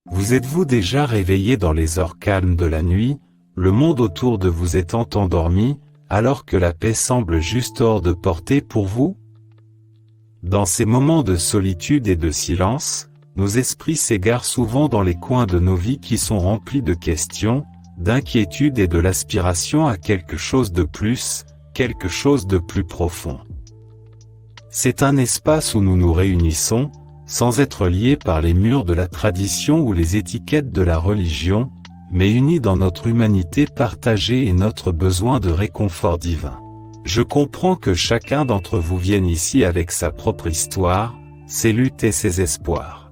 Vous êtes-vous déjà réveillé dans les heures calmes de la nuit, le monde autour de vous étant endormi, alors que la paix semble juste hors de portée pour vous? Dans ces moments de solitude et de silence, nos esprits s'égarent souvent dans les coins de nos vies qui sont remplis de questions, d'inquiétudes et de l'aspiration à quelque chose de plus, quelque chose de plus profond. C'est un espace où nous nous réunissons, sans être liés par les murs de la tradition ou les étiquettes de la religion, mais unis dans notre humanité partagée et notre besoin de réconfort divin. Je comprends que chacun d'entre vous vienne ici avec sa propre histoire, ses luttes et ses espoirs.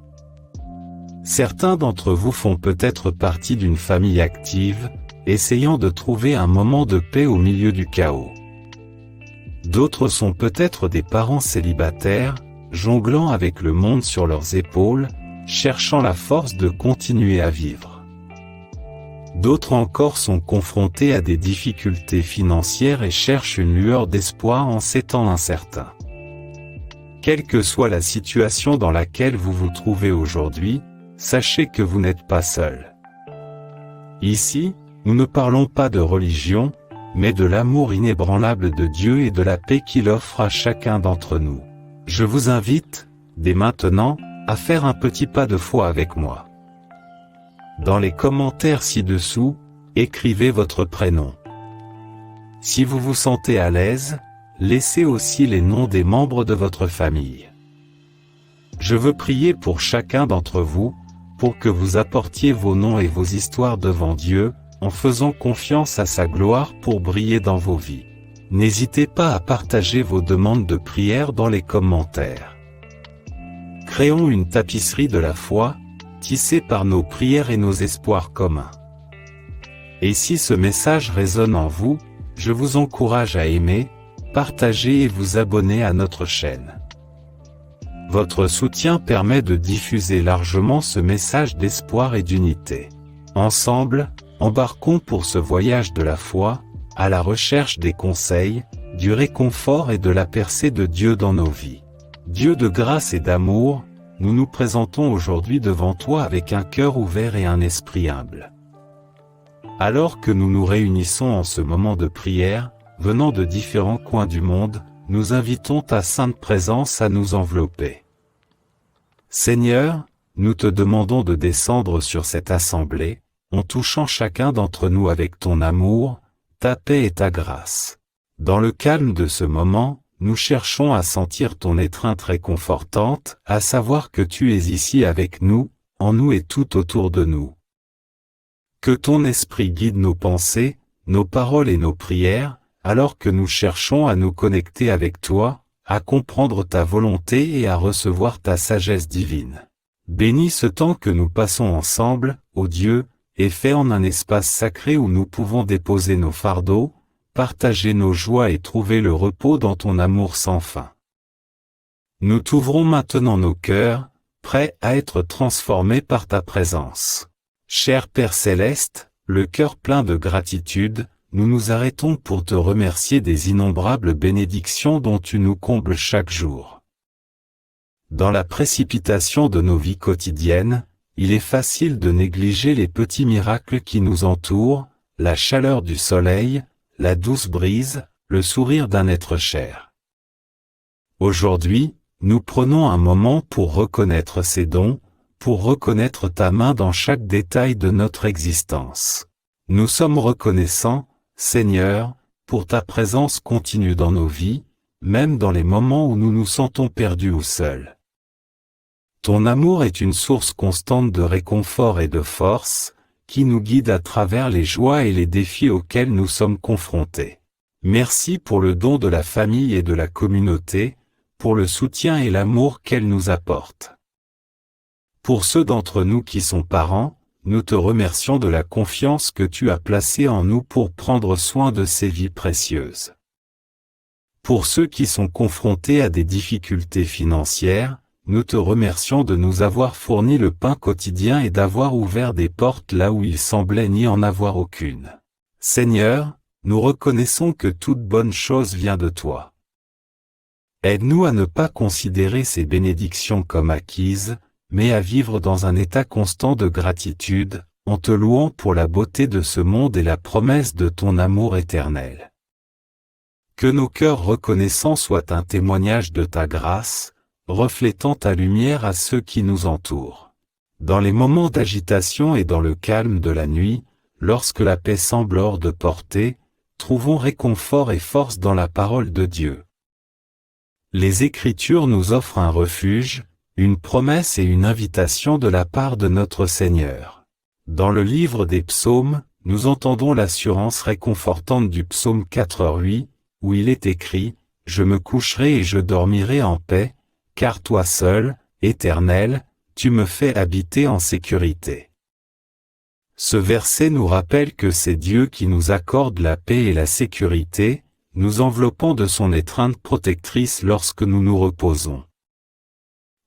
Certains d'entre vous font peut-être partie d'une famille active, essayant de trouver un moment de paix au milieu du chaos. D'autres sont peut-être des parents célibataires, jonglant avec le monde sur leurs épaules, cherchant la force de continuer à vivre. D'autres encore sont confrontés à des difficultés financières et cherchent une lueur d'espoir en ces temps incertains. Quelle que soit la situation dans laquelle vous vous trouvez aujourd'hui, sachez que vous n'êtes pas seul. Ici, nous ne parlons pas de religion, mais de l'amour inébranlable de Dieu et de la paix qu'il offre à chacun d'entre nous. Je vous invite, dès maintenant, à faire un petit pas de foi avec moi. Dans les commentaires ci-dessous, écrivez votre prénom. Si vous vous sentez à l'aise, laissez aussi les noms des membres de votre famille. Je veux prier pour chacun d'entre vous, pour que vous apportiez vos noms et vos histoires devant Dieu, en faisant confiance à sa gloire pour briller dans vos vies. N'hésitez pas à partager vos demandes de prière dans les commentaires. Créons une tapisserie de la foi, tissée par nos prières et nos espoirs communs. Et si ce message résonne en vous, je vous encourage à aimer, partager et vous abonner à notre chaîne. Votre soutien permet de diffuser largement ce message d'espoir et d'unité. Ensemble, embarquons pour ce voyage de la foi, à la recherche des conseils, du réconfort et de la percée de Dieu dans nos vies. Dieu de grâce et d'amour, nous nous présentons aujourd'hui devant toi avec un cœur ouvert et un esprit humble. Alors que nous nous réunissons en ce moment de prière, venant de différents coins du monde, nous invitons ta sainte présence à nous envelopper. Seigneur, nous te demandons de descendre sur cette assemblée, en touchant chacun d'entre nous avec ton amour, ta paix et ta grâce. Dans le calme de ce moment, nous cherchons à sentir ton étreinte réconfortante, à savoir que tu es ici avec nous, en nous et tout autour de nous. Que ton esprit guide nos pensées, nos paroles et nos prières, alors que nous cherchons à nous connecter avec toi, à comprendre ta volonté et à recevoir ta sagesse divine. Bénis ce temps que nous passons ensemble, ô Dieu, et fais en un espace sacré où nous pouvons déposer nos fardeaux, partager nos joies et trouver le repos dans ton amour sans fin. Nous t'ouvrons maintenant nos cœurs, prêts à être transformés par ta présence. Cher Père Céleste, le cœur plein de gratitude, nous nous arrêtons pour te remercier des innombrables bénédictions dont tu nous combles chaque jour. Dans la précipitation de nos vies quotidiennes, il est facile de négliger les petits miracles qui nous entourent, la chaleur du soleil, la douce brise, le sourire d'un être cher. Aujourd'hui, nous prenons un moment pour reconnaître ces dons, pour reconnaître ta main dans chaque détail de notre existence. Nous sommes reconnaissants, Seigneur, pour ta présence continue dans nos vies, même dans les moments où nous nous sentons perdus ou seuls. Ton amour est une source constante de réconfort et de force, qui nous guide à travers les joies et les défis auxquels nous sommes confrontés. Merci pour le don de la famille et de la communauté, pour le soutien et l'amour qu'elle nous apporte. Pour ceux d'entre nous qui sont parents, nous te remercions de la confiance que tu as placée en nous pour prendre soin de ces vies précieuses. Pour ceux qui sont confrontés à des difficultés financières, nous te remercions de nous avoir fourni le pain quotidien et d'avoir ouvert des portes là où il semblait n'y en avoir aucune. Seigneur, nous reconnaissons que toute bonne chose vient de toi. Aide-nous à ne pas considérer ces bénédictions comme acquises, mais à vivre dans un état constant de gratitude, en te louant pour la beauté de ce monde et la promesse de ton amour éternel. Que nos cœurs reconnaissants soient un témoignage de ta grâce, reflétant ta lumière à ceux qui nous entourent. Dans les moments d'agitation et dans le calme de la nuit, lorsque la paix semble hors de portée, trouvons réconfort et force dans la parole de Dieu. Les Écritures nous offrent un refuge, une promesse et une invitation de la part de notre Seigneur. Dans le livre des psaumes, nous entendons l'assurance réconfortante du psaume 4:8, où il est écrit « Je me coucherai et je dormirai en paix, car toi seul, Éternel, tu me fais habiter en sécurité. » Ce verset nous rappelle que c'est Dieu qui nous accorde la paix et la sécurité, nous enveloppant de son étreinte protectrice lorsque nous nous reposons.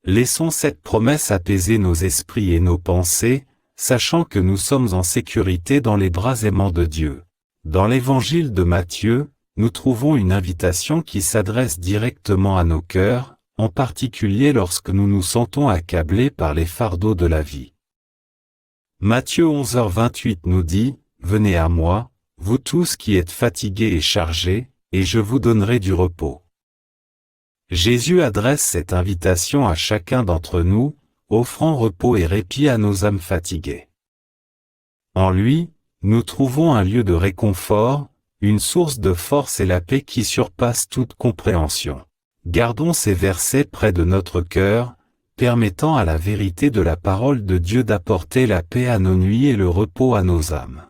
Laissons cette promesse apaiser nos esprits et nos pensées, sachant que nous sommes en sécurité dans les bras aimants de Dieu. Dans l'évangile de Matthieu, nous trouvons une invitation qui s'adresse directement à nos cœurs, en particulier lorsque nous nous sentons accablés par les fardeaux de la vie. Matthieu 11h28 nous dit « Venez à moi, vous tous qui êtes fatigués et chargés, et je vous donnerai du repos. » Jésus adresse cette invitation à chacun d'entre nous, offrant repos et répit à nos âmes fatiguées. En lui, nous trouvons un lieu de réconfort, une source de force et la paix qui surpasse toute compréhension. Gardons ces versets près de notre cœur, permettant à la vérité de la parole de Dieu d'apporter la paix à nos nuits et le repos à nos âmes.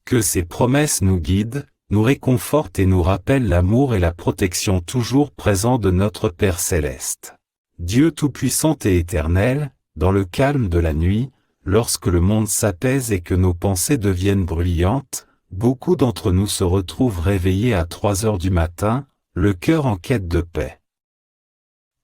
Que ces promesses nous guident, nous réconfortent et nous rappellent l'amour et la protection toujours présents de notre Père céleste. Dieu tout-puissant et éternel, dans le calme de la nuit, lorsque le monde s'apaise et que nos pensées deviennent bruyantes, beaucoup d'entre nous se retrouvent réveillés à 3 heures du matin, le cœur en quête de paix.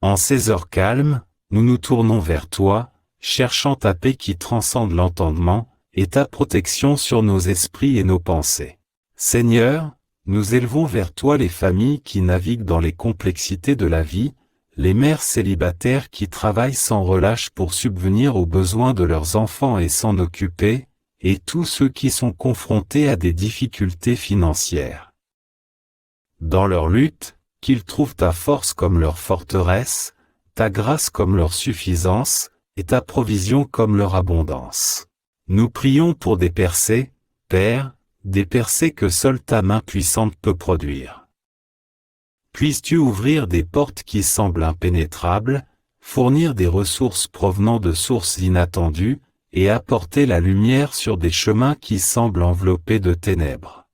En ces heures calmes, nous nous tournons vers toi, cherchant ta paix qui transcende l'entendement, et ta protection sur nos esprits et nos pensées. Seigneur, nous élevons vers toi les familles qui naviguent dans les complexités de la vie, les mères célibataires qui travaillent sans relâche pour subvenir aux besoins de leurs enfants et s'en occuper, et tous ceux qui sont confrontés à des difficultés financières. Dans leur lutte, qu'ils trouvent ta force comme leur forteresse, ta grâce comme leur suffisance, et ta provision comme leur abondance. Nous prions pour des percées, Père, des percées que seule ta main puissante peut produire. Puisses-tu ouvrir des portes qui semblent impénétrables, fournir des ressources provenant de sources inattendues, et apporter la lumière sur des chemins qui semblent enveloppés de ténèbres.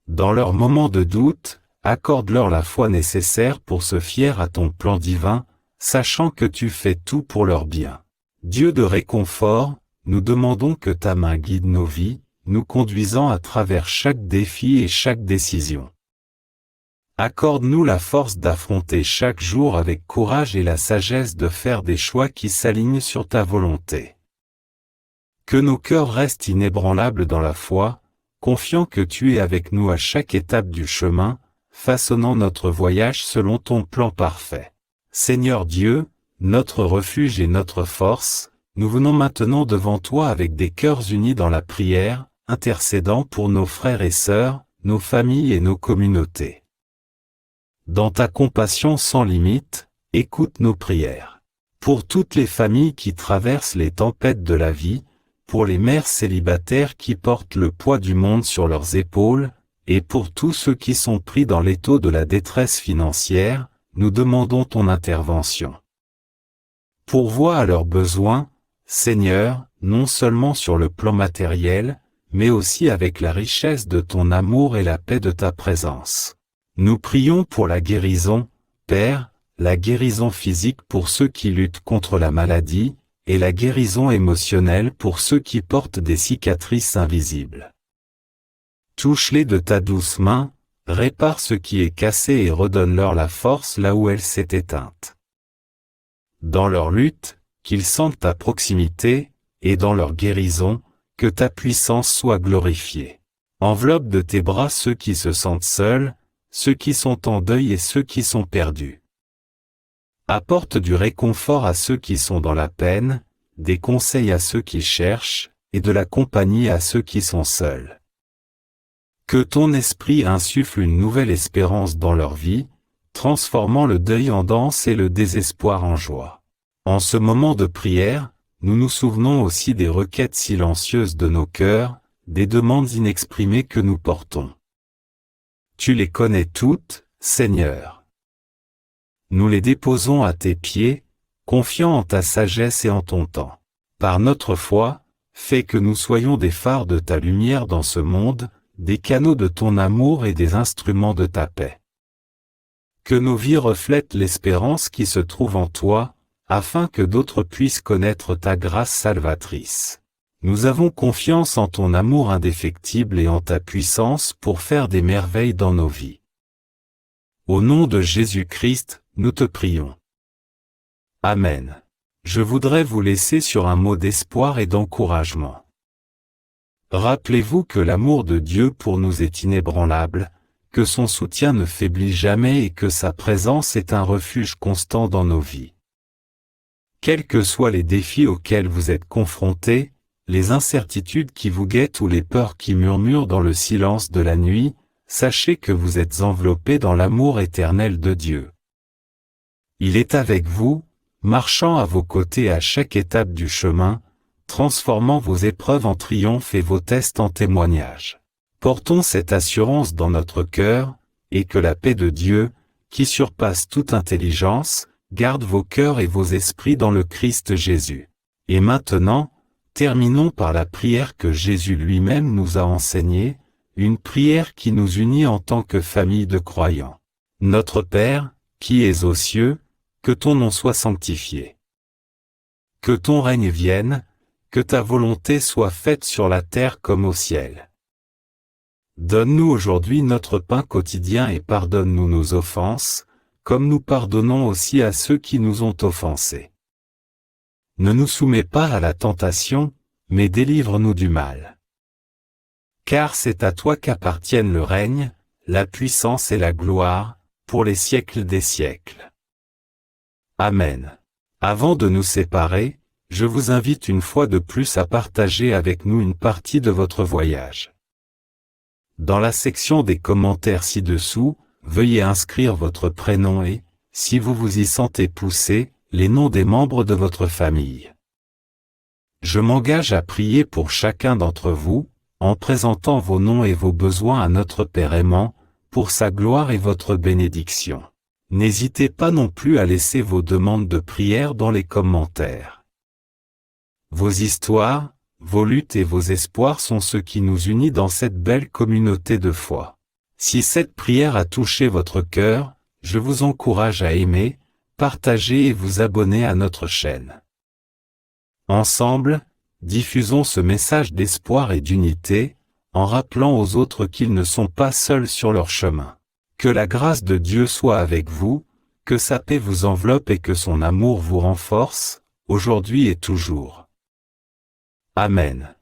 Dans leurs moments de doute, accorde-leur la foi nécessaire pour se fier à ton plan divin, sachant que tu fais tout pour leur bien. Dieu de réconfort, nous demandons que ta main guide nos vies, nous conduisant à travers chaque défi et chaque décision. Accorde-nous la force d'affronter chaque jour avec courage et la sagesse de faire des choix qui s'alignent sur ta volonté. Que nos cœurs restent inébranlables dans la foi, confiant que tu es avec nous à chaque étape du chemin, façonnant notre voyage selon ton plan parfait. Seigneur Dieu, notre refuge et notre force, nous venons maintenant devant toi avec des cœurs unis dans la prière, intercédant pour nos frères et sœurs, nos familles et nos communautés. Dans ta compassion sans limite, écoute nos prières. Pour toutes les familles qui traversent les tempêtes de la vie, pour les mères célibataires qui portent le poids du monde sur leurs épaules, et pour tous ceux qui sont pris dans l'étau de la détresse financière, nous demandons ton intervention. Pourvois à leurs besoins, Seigneur, non seulement sur le plan matériel, mais aussi avec la richesse de ton amour et la paix de ta présence. Nous prions pour la guérison, Père, la guérison physique pour ceux qui luttent contre la maladie, et la guérison émotionnelle pour ceux qui portent des cicatrices invisibles. Touche-les de ta douce main, répare ce qui est cassé et redonne-leur la force là où elle s'est éteinte. Dans leur lutte, qu'ils sentent ta proximité, et dans leur guérison, que ta puissance soit glorifiée. Enveloppe de tes bras ceux qui se sentent seuls, ceux qui sont en deuil et ceux qui sont perdus. Apporte du réconfort à ceux qui sont dans la peine, des conseils à ceux qui cherchent, et de la compagnie à ceux qui sont seuls. Que ton esprit insuffle une nouvelle espérance dans leur vie, transformant le deuil en danse et le désespoir en joie. En ce moment de prière, nous nous souvenons aussi des requêtes silencieuses de nos cœurs, des demandes inexprimées que nous portons. Tu les connais toutes, Seigneur. Nous les déposons à tes pieds, confiants en ta sagesse et en ton temps. Par notre foi, fais que nous soyons des phares de ta lumière dans ce monde, des canaux de ton amour et des instruments de ta paix. Que nos vies reflètent l'espérance qui se trouve en toi, afin que d'autres puissent connaître ta grâce salvatrice. Nous avons confiance en ton amour indéfectible et en ta puissance pour faire des merveilles dans nos vies. Au nom de Jésus-Christ, nous te prions. Amen. Je voudrais vous laisser sur un mot d'espoir et d'encouragement. Rappelez-vous que l'amour de Dieu pour nous est inébranlable, que son soutien ne faiblit jamais et que sa présence est un refuge constant dans nos vies. Quels que soient les défis auxquels vous êtes confrontés, les incertitudes qui vous guettent ou les peurs qui murmurent dans le silence de la nuit, sachez que vous êtes enveloppés dans l'amour éternel de Dieu. Il est avec vous, marchant à vos côtés à chaque étape du chemin, transformant vos épreuves en triomphe et vos tests en témoignages. Portons cette assurance dans notre cœur, et que la paix de Dieu, qui surpasse toute intelligence, garde vos cœurs et vos esprits dans le Christ Jésus. Et maintenant, terminons par la prière que Jésus lui-même nous a enseignée, une prière qui nous unit en tant que famille de croyants. Notre Père, qui es aux cieux, que ton nom soit sanctifié. Que ton règne vienne, que ta volonté soit faite sur la terre comme au ciel. Donne-nous aujourd'hui notre pain quotidien et pardonne-nous nos offenses, comme nous pardonnons aussi à ceux qui nous ont offensés. Ne nous soumets pas à la tentation, mais délivre-nous du mal. Car c'est à toi qu'appartiennent le règne, la puissance et la gloire, pour les siècles des siècles. Amen. Avant de nous séparer, je vous invite une fois de plus à partager avec nous une partie de votre voyage. Dans la section des commentaires ci-dessous, veuillez inscrire votre prénom et, si vous vous y sentez poussé, les noms des membres de votre famille. Je m'engage à prier pour chacun d'entre vous, en présentant vos noms et vos besoins à notre Père aimant, pour sa gloire et votre bénédiction. N'hésitez pas non plus à laisser vos demandes de prière dans les commentaires. Vos histoires, vos luttes et vos espoirs sont ce qui nous unit dans cette belle communauté de foi. Si cette prière a touché votre cœur, je vous encourage à aimer, partager et vous abonner à notre chaîne. Ensemble, diffusons ce message d'espoir et d'unité, en rappelant aux autres qu'ils ne sont pas seuls sur leur chemin. Que la grâce de Dieu soit avec vous, que sa paix vous enveloppe et que son amour vous renforce, aujourd'hui et toujours. Amen.